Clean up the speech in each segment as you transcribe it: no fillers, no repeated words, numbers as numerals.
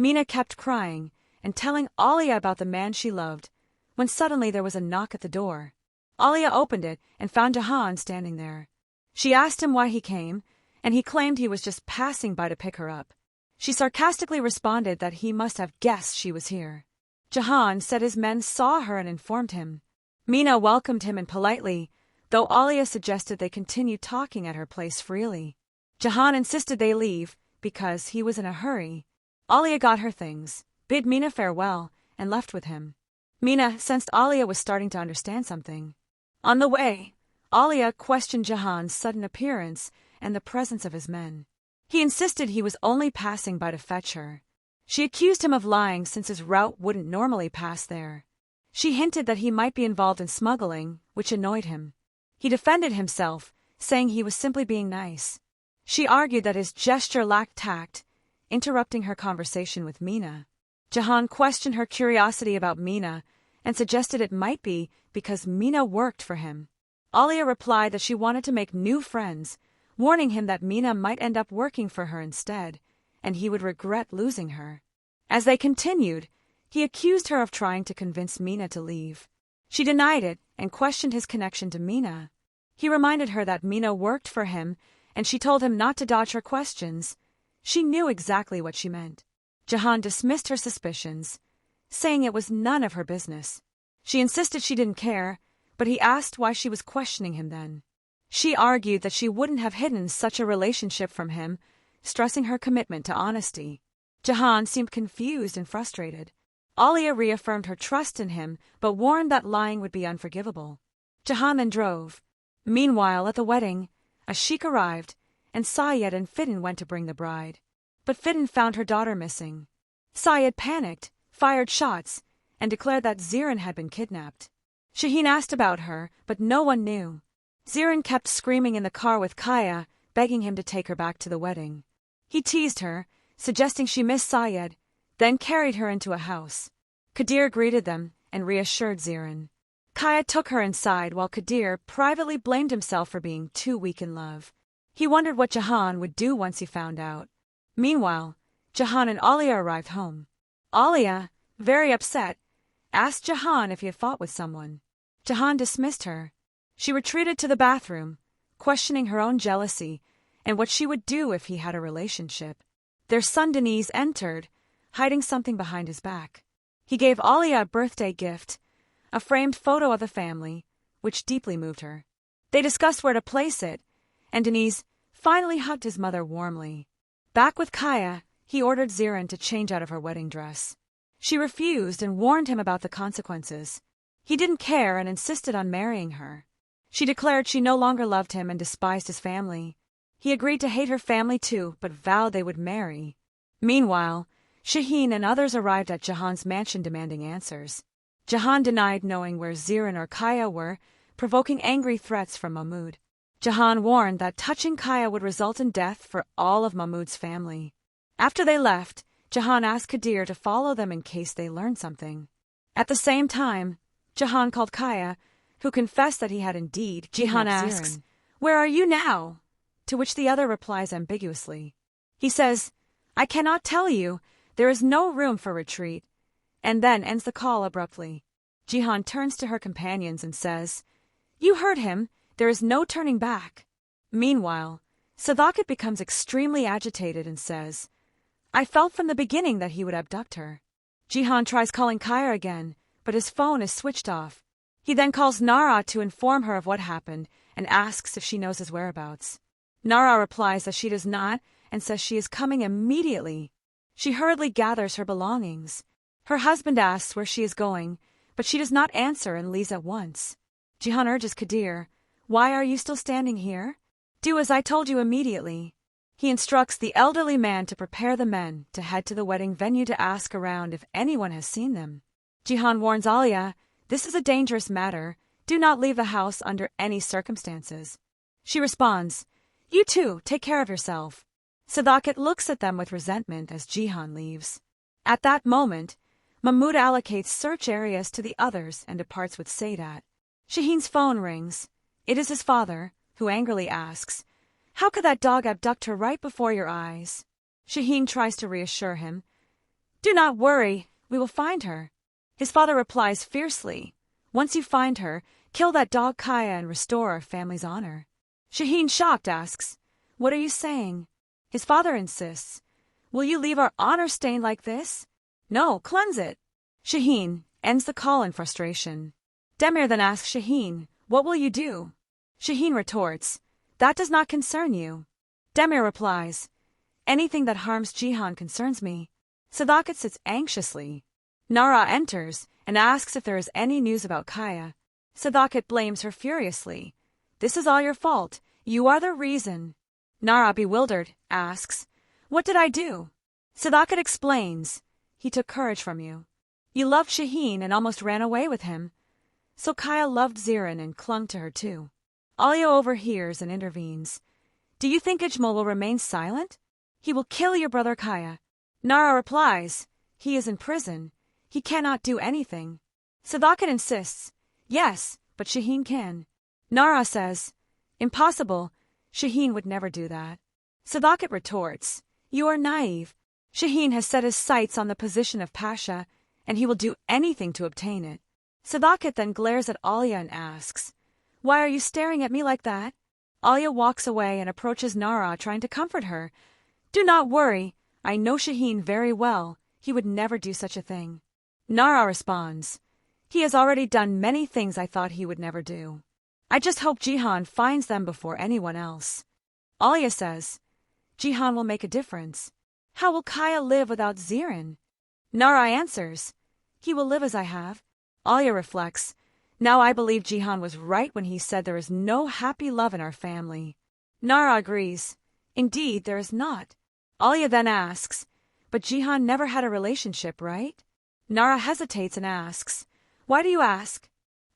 Mina kept crying and telling Alia about the man she loved, when suddenly there was a knock at the door. Alia opened it and found Jahan standing there. She asked him why he came, and he claimed he was just passing by to pick her up. She sarcastically responded that he must have guessed she was here. Jahan said his men saw her and informed him. Mina welcomed him and politely, though Alia suggested they continue talking at her place freely. Jahan insisted they leave, because he was in a hurry. Alia got her things, bid Mina farewell, and left with him. Mina sensed Alia was starting to understand something. On the way, Alia questioned Jahan's sudden appearance and the presence of his men. He insisted he was only passing by to fetch her. She accused him of lying since his route wouldn't normally pass there. She hinted that he might be involved in smuggling, which annoyed him. He defended himself, saying he was simply being nice. She argued that his gesture lacked tact, interrupting her conversation with Mina. Jahan questioned her curiosity about Mina and suggested it might be because Mina worked for him. Alia replied that she wanted to make new friends, warning him that Mina might end up working for her instead, and he would regret losing her. As they continued, he accused her of trying to convince Mina to leave. She denied it and questioned his connection to Mina. He reminded her that Mina worked for him, and she told him not to dodge her questions. She knew exactly what she meant. Jahan dismissed her suspicions, saying it was none of her business. She insisted she didn't care, but he asked why she was questioning him then. She argued that she wouldn't have hidden such a relationship from him, stressing her commitment to honesty. Jahan seemed confused and frustrated. Alia reaffirmed her trust in him, but warned that lying would be unforgivable. Jahan then drove. Meanwhile, at the wedding, a sheik arrived, and Syed and Fidan went to bring the bride. But Fidan found her daughter missing. Syed panicked, fired shots, and declared that Zirin had been kidnapped. Shaheen asked about her, but no one knew. Zirin kept screaming in the car with Kaya, begging him to take her back to the wedding. He teased her, suggesting she missed Syed, then carried her into a house. Kadir greeted them and reassured Zirin. Kaya took her inside while Kadir privately blamed himself for being too weak in love. He wondered what Jahan would do once he found out. Meanwhile, Jahan and Alia arrived home. Alia, very upset, asked Jahan if he had fought with someone. Jahan dismissed her. She retreated to the bathroom, questioning her own jealousy and what she would do if he had a relationship. Their son Deniz entered, hiding something behind his back. He gave Alia a birthday gift, a framed photo of the family, which deeply moved her. They discussed where to place it, and Deniz finally hugged his mother warmly. Back with Kaya, he ordered Zirin to change out of her wedding dress. She refused and warned him about the consequences. He didn't care and insisted on marrying her. She declared she no longer loved him and despised his family. He agreed to hate her family too, but vowed they would marry. Meanwhile, Shaheen and others arrived at Jahan's mansion demanding answers. Jahan denied knowing where Zirin or Kaya were, provoking angry threats from Mahmud. Jahan warned that touching Kaya would result in death for all of Mahmud's family. After they left, Jahan asked Kadir to follow them in case they learned something. At the same time, Jahan called Kaya, who confessed that he had indeed. Jahan asks, "Where are you now?" To which the other replies ambiguously. He says, "I cannot tell you. There is no room for retreat," and then ends the call abruptly. Jihan turns to her companions and says, "You heard him. There is no turning back." Meanwhile, Sadakat becomes extremely agitated and says, "I felt from the beginning that he would abduct her." Jihan tries calling Kaya again, but his phone is switched off. He then calls Nara to inform her of what happened and asks if she knows his whereabouts. Nara replies that she does not and says she is coming immediately. She hurriedly gathers her belongings. Her husband asks where she is going, but she does not answer and leaves at once. Jihan urges Kadir, "Why are you still standing here? Do as I told you immediately." He instructs the elderly man to prepare the men to head to the wedding venue to ask around if anyone has seen them. Jihan warns Alia, "This is a dangerous matter. Do not leave the house under any circumstances." She responds, "You too, take care of yourself." Sadakat looks at them with resentment as Jihan leaves. At that moment, Mahmud allocates search areas to the others and departs with Sadat. Shaheen's phone rings. It is his father, who angrily asks, "How could that dog abduct her right before your eyes?" Shaheen tries to reassure him, Do not worry, we will find her. His father replies fiercely, once you find her, kill that dog Kaya and restore our family's honor. Shaheen, shocked, asks, what are you saying? His father insists, will you leave our honor stained like this? No, cleanse it. Shaheen ends the call in frustration. Demir then asks Shaheen, what will you do? Shaheen retorts, that does not concern you. Demir replies, anything that harms Jihan concerns me. Sadakat sits anxiously. Nara enters and asks if there is any news about Kaya. Sadakat blames her furiously. This is all your fault. You are the reason. Nara, bewildered, asks, what did I do? Sadakat explains, he took courage from you. You loved Shaheen and almost ran away with him. So Kaya loved Zirin and clung to her too. Alia overhears and intervenes. Do you think Ijmal will remain silent? He will kill your brother Kaya. Nara replies, he is in prison. He cannot do anything. Sadakat insists, yes, but Shaheen can. Nara says, impossible. Shaheen would never do that. Sadakat retorts, you are naive. Shaheen has set his sights on the position of Pasha, and he will do anything to obtain it. Sadakat then glares at Alia and asks, why are you staring at me like that? Alia walks away and approaches Nara, trying to comfort her. Do not worry, I know Shaheen very well. He would never do such a thing. Nara responds, he has already done many things I thought he would never do. I just hope Jihan finds them before anyone else. Alia says, Jihan will make a difference. How will Kaya live without Zirin? Nara answers, he will live as I have. Alia reflects, now I believe Jihan was right when he said there is no happy love in our family. Nara agrees, indeed there is not. Alia then asks, but Jihan never had a relationship, right? Nara hesitates and asks, why do you ask?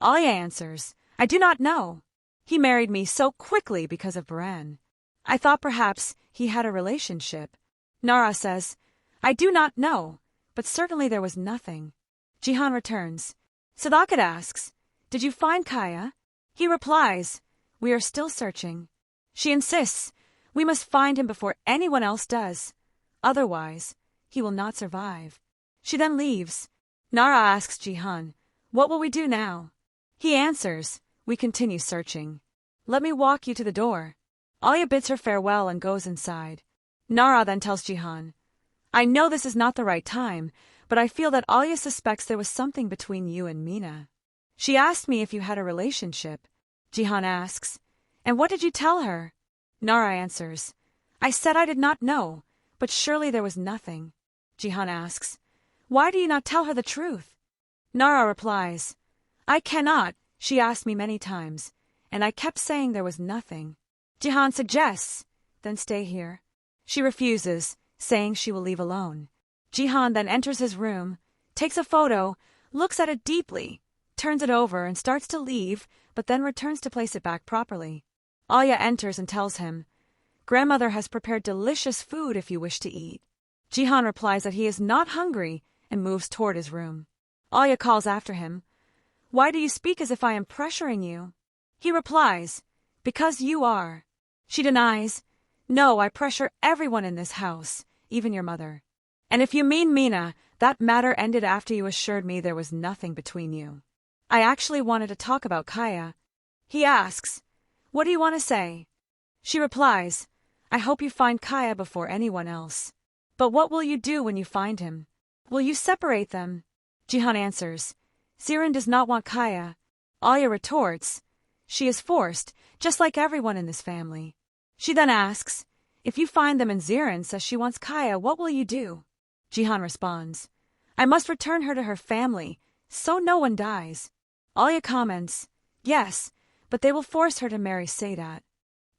Alia answers, I do not know. He married me so quickly because of Baran. I thought perhaps he had a relationship. Nara says, I do not know, but certainly there was nothing. Jihan returns. Sadakat asks, did you find Kaya? He replies, we are still searching. She insists, we must find him before anyone else does. Otherwise, he will not survive. She then leaves. Nara asks Jihan, what will we do now? He answers, we continue searching. Let me walk you to the door. Alia bids her farewell and goes inside. Nara then tells Jihan, I know this is not the right time, but I feel that Alia suspects there was something between you and Mina. She asked me if you had a relationship. Jihan asks, and what did you tell her? Nara answers, I said I did not know, but surely there was nothing. Jihan asks, why do you not tell her the truth? Nara replies, I cannot. She asked me many times, and I kept saying there was nothing. Jihan suggests, then stay here. She refuses, saying she will leave alone. Jihan then enters his room, takes a photo, looks at it deeply, turns it over and starts to leave, but then returns to place it back properly. Alia enters and tells him, Grandmother has prepared delicious food if you wish to eat. Jihan replies that he is not hungry and moves toward his room. Alia calls after him, why do you speak as if I am pressuring you? He replies, because you are. She denies, no, I pressure everyone in this house, even your mother. And if you mean Mina, that matter ended after you assured me there was nothing between you. I actually wanted to talk about Kaya. He asks, what do you want to say? She replies, I hope you find Kaya before anyone else. But what will you do when you find him? Will you separate them? Jihan answers, Zirin does not want Kaya. Alia retorts, she is forced, just like everyone in this family. She then asks, if you find them and Zirin says she wants Kaya, what will you do? Jihan responds, I must return her to her family, so no one dies. Alia comments, yes, but they will force her to marry Sadat.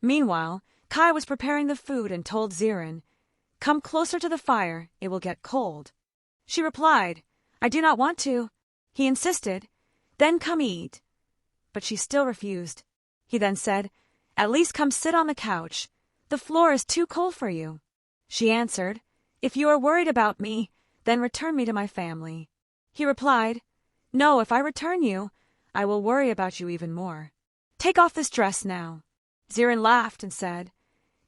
Meanwhile, Kaya was preparing the food and told Zirin, come closer to the fire, it will get cold. She replied, I do not want to. He insisted, then come eat. But she still refused. He then said, at least come sit on the couch. The floor is too cold for you. She answered, if you are worried about me, then return me to my family. He replied, no, if I return you, I will worry about you even more. Take off this dress now. Zirin laughed and said,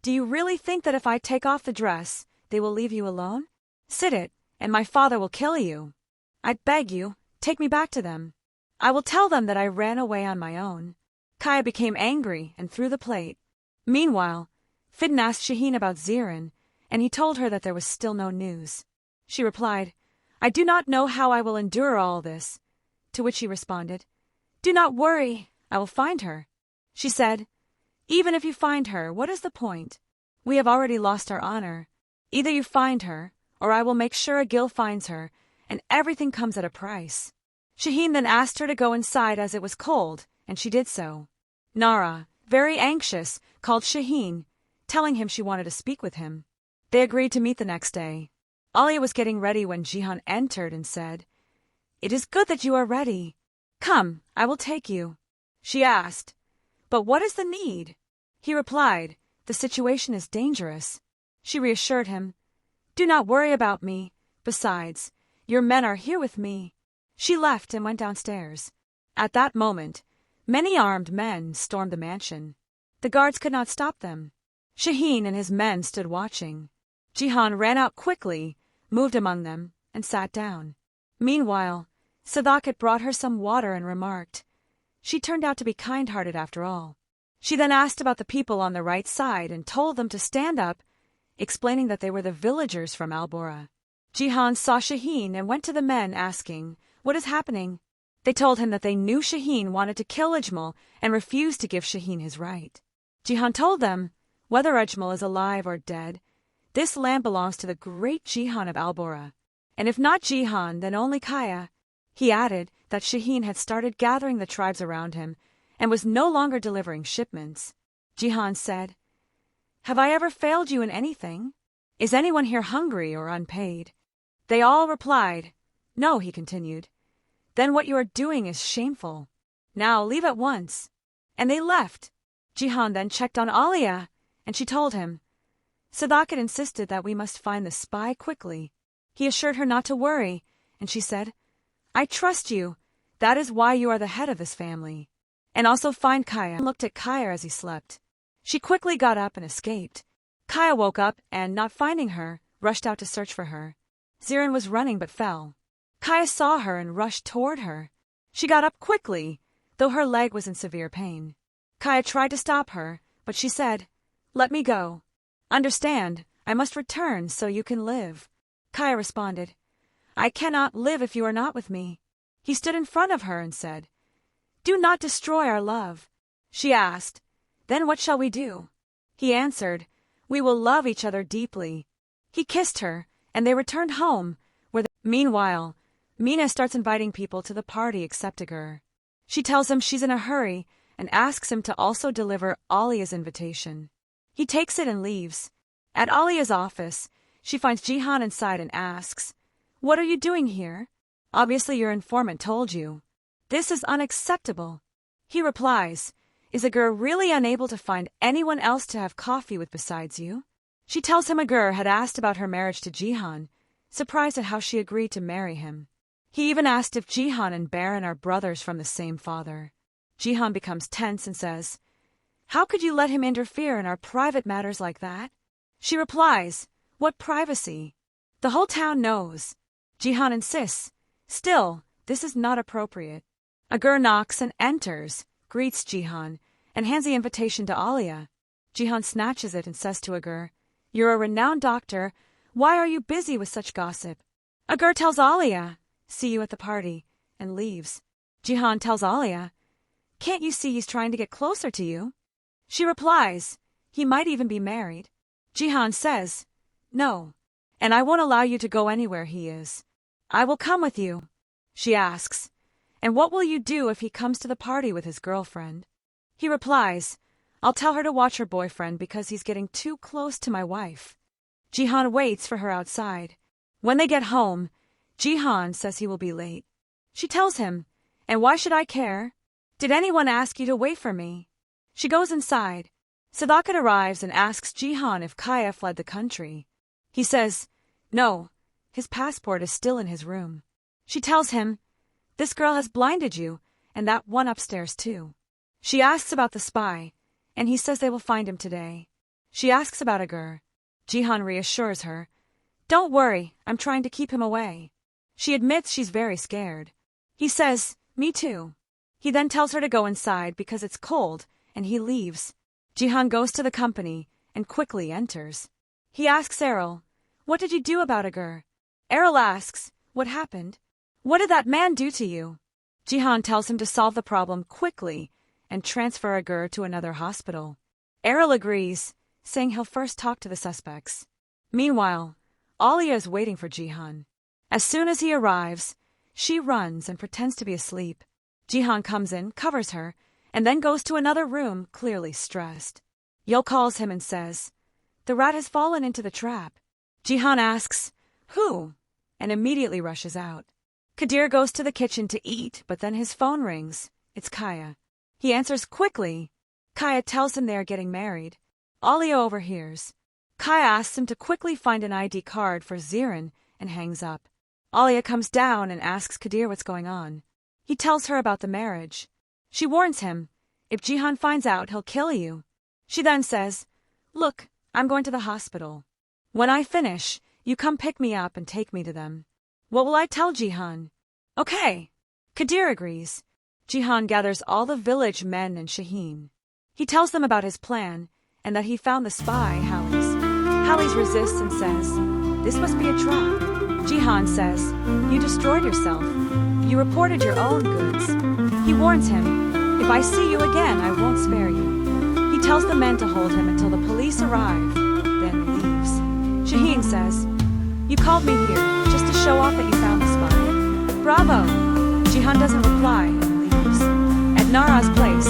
do you really think that if I take off the dress, they will leave you alone? Sit it, and my father will kill you. I beg you, take me back to them. I will tell them that I ran away on my own." Kaya became angry and threw the plate. Meanwhile, Fidden asked Shaheen about Zirin, and he told her that there was still no news. She replied, "I do not know how I will endure all this." To which he responded, "Do not worry, I will find her." She said, "Even if you find her, what is the point? We have already lost our honor. Either you find her, or I will make sure Agil finds her, and everything comes at a price." Shaheen then asked her to go inside as it was cold, and she did so. Nara, very anxious, called Shaheen, telling him she wanted to speak with him. They agreed to meet the next day. Alia was getting ready when Jihan entered and said, "It is good that you are ready. Come, I will take you." She asked, "But what is the need?" He replied, "The situation is dangerous." She reassured him, "Do not worry about me. Besides, your men are here with me." She left and went downstairs. At that moment, many armed men stormed the mansion. The guards could not stop them. Shaheen and his men stood watching. Jihan ran out quickly, moved among them, and sat down. Meanwhile, Sadakat brought her some water and remarked, "She turned out to be kind-hearted after all." She then asked about the people on the right side and told them to stand up, explaining that they were the villagers from Albora. Jihan saw Shaheen and went to the men asking, "What is happening?" They told him that they knew Shaheen wanted to kill Ajmal and refused to give Shaheen his right. Jihan told them, "Whether Ajmal is alive or dead, this land belongs to the great Jihan of Albora, and if not Jihan, then only Kaya." He added that Shaheen had started gathering the tribes around him and was no longer delivering shipments. Jihan said, "Have I ever failed you in anything? Is anyone here hungry or unpaid?" They all replied, "No," he continued. "Then what you are doing is shameful. Now leave at once." And they left. Jihan then checked on Alia, and she told him, "Sadakat insisted that we must find the spy quickly." He assured her not to worry, and she said, "I trust you. That is why you are the head of this family. And also find Kaya." And looked at Kaya as he slept. She quickly got up and escaped. Kaya woke up and, not finding her, rushed out to search for her. Zirin was running but fell. Kaya saw her and rushed toward her. She got up quickly, though her leg was in severe pain. Kaya tried to stop her, but she said, "Let me go. Understand, I must return so you can live." Kaya responded, "I cannot live if you are not with me." He stood in front of her and said, "Do not destroy our love." She asked, "Then what shall we do?" He answered, "We will love each other deeply." He kissed her, and they returned home, Meanwhile, Mina starts inviting people to the party except Agur. She tells him she's in a hurry and asks him to also deliver Alia's invitation. He takes it and leaves. At Alia's office, she finds Jihan inside and asks, "What are you doing here? Obviously your informant told you. This is unacceptable." He replies, "Is Agur really unable to find anyone else to have coffee with besides you?" She tells him Agur had asked about her marriage to Jihan, surprised at how she agreed to marry him. He even asked if Jihan and Baron are brothers from the same father. Jihan becomes tense and says, "How could you let him interfere in our private matters like that?" She replies, "What privacy? The whole town knows." Jihan insists, "Still, this is not appropriate." Agur knocks and enters, greets Jihan, and hands the invitation to Alia. Jihan snatches it and says to Agur, "You're a renowned doctor. Why are you busy with such gossip?" Agur tells Alia, "See you at the party," and leaves. Jihan tells Alia, "Can't you see he's trying to get closer to you?" She replies, "He might even be married." Jihan says, "No, and I won't allow you to go anywhere he is. I will come with you." She asks, "And what will you do if he comes to the party with his girlfriend?" He replies, "I'll tell her to watch her boyfriend because he's getting too close to my wife." Jihan waits for her outside. When they get home, Jihan says he will be late. She tells him, "And why should I care? Did anyone ask you to wait for me?" She goes inside. Sadakat arrives and asks Jihan if Kaya fled the country. He says, "No, his passport is still in his room." She tells him, "This girl has blinded you, and that one upstairs too." She asks about the spy, and he says they will find him today. She asks about Agur. Jihan reassures her, Don't worry, I'm trying to keep him away. She admits she's very scared. He says, me too. He then tells her to go inside because it's cold, and he leaves. Jihan goes to the company and quickly enters. He asks Errol, what did you do about Agur? Errol asks, what happened? What did that man do to you? Jihan tells him to solve the problem quickly and transfer Agur to another hospital. Errol agrees, saying he'll first talk to the suspects. Meanwhile, Alia is waiting for Jihan. As soon as he arrives, she runs and pretends to be asleep. Jihan comes in, covers her, and then goes to another room, clearly stressed. Yo calls him and says, the rat has fallen into the trap. Jihan asks, who? And immediately rushes out. Kadir goes to the kitchen to eat, but then his phone rings. It's Kaya. He answers quickly. Kaya tells him they are getting married. Alia overhears. Kaya asks him to quickly find an ID card for Zirin and hangs up. Alia comes down and asks Kadir what's going on. He tells her about the marriage. She warns him, if Jihan finds out, he'll kill you. She then says, look, I'm going to the hospital. When I finish, you come pick me up and take me to them. What will I tell Jihan? Okay. Kadir agrees. Jihan gathers all the village men and Shaheen. He tells them about his plan and that he found the spy, Halis. Halis resists and says, this must be a trap. Jihan says, you destroyed yourself. You reported your own goods. He warns him, if I see you again, I won't spare you. He tells the men to hold him until the police arrive, then leaves. Shaheen says, you called me here just to show off that you found the spy. Bravo! Jihan doesn't reply and leaves. At Nara's place,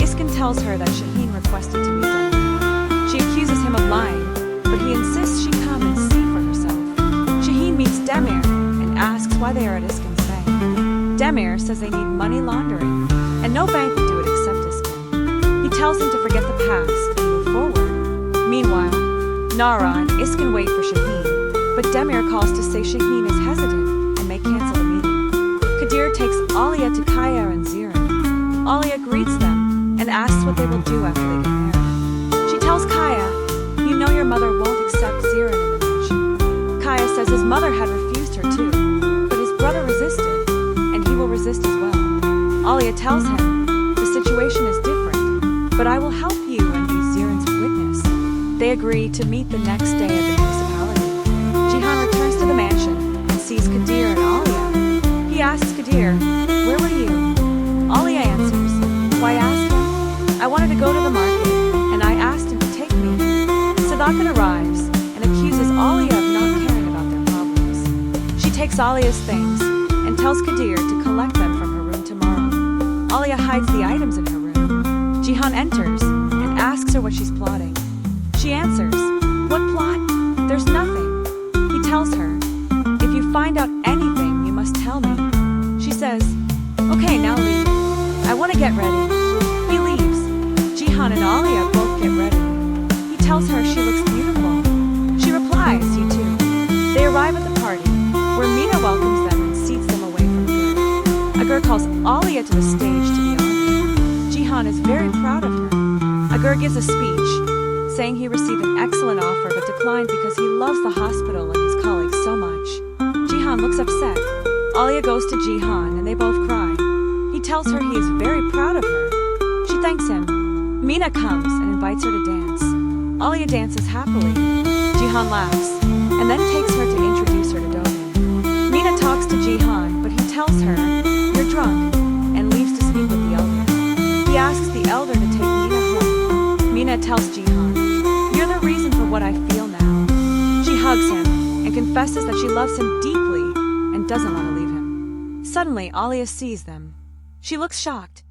Iskin tells her that Shaheen requested to meet them. She accuses him of lying, but he insists she come and see for herself. Shaheen meets Demir and asks why they are at Iskin's bank. Demir says they need money laundering, and no bank would do it except Iskin. He tells him to forget the past and move forward. Meanwhile, Nara and Iskin wait for Shaheen, but Demir calls to say Shaheen is hesitant and may cancel the meeting. Kadir takes Alia to Kaya and Zirin. Alia greets them and asks what they will do after they get married. She tells Kaya, you know your mother won't accept Zirin in the marriage. Kaya says his mother had refused her too, but his brother resisted, and he will resist as well. Alia tells him, the situation is different, but I will help you and be Zirin's witness. They agree to meet the next day at the municipality. Jihan returns to the mansion and sees Kadir and Alia. He asks Kadir, where were you? Alia answers, why ask him? I wanted to go to the market, and I asked him to take me. Sadakat arrives and accuses Alia of not caring about their problems. She takes Alia's things and tells Kadir to collect them from her room tomorrow. Alia hides the items in her room. Jihan enters and asks her what she's plotting. She answers, what plot? There's nothing. He tells her, if you find out anything, you must tell me. She says, okay, now leave. I want to get ready. He leaves. Jihan and Alia both get ready. He tells her she looks beautiful. She replies, you too. They arrive at the party, where Mina welcomes them and seats them away from Agur. Agur calls Alia to the stage to be honored. Jihan is very proud of her. Agur gives a speech, saying he received an excellent offer but declined because he loves the hospital and his colleagues so much. Jihan looks upset. Alia goes to Jihan and they both cry. He tells her he is very proud of her. She thanks him. Mina comes and invites her to dance. Alia dances happily. Jihan laughs and then takes her to introduce her to Dogan. Mina talks to Jihan, but he tells her, you're drunk, and leaves to speak with the elder. He asks the elder to take Mina home. Mina tells Jihan, you're the reason for what I feel now. She hugs him and confesses that she loves him deeply and doesn't want to leave him. Suddenly, Alia sees them. She looks shocked.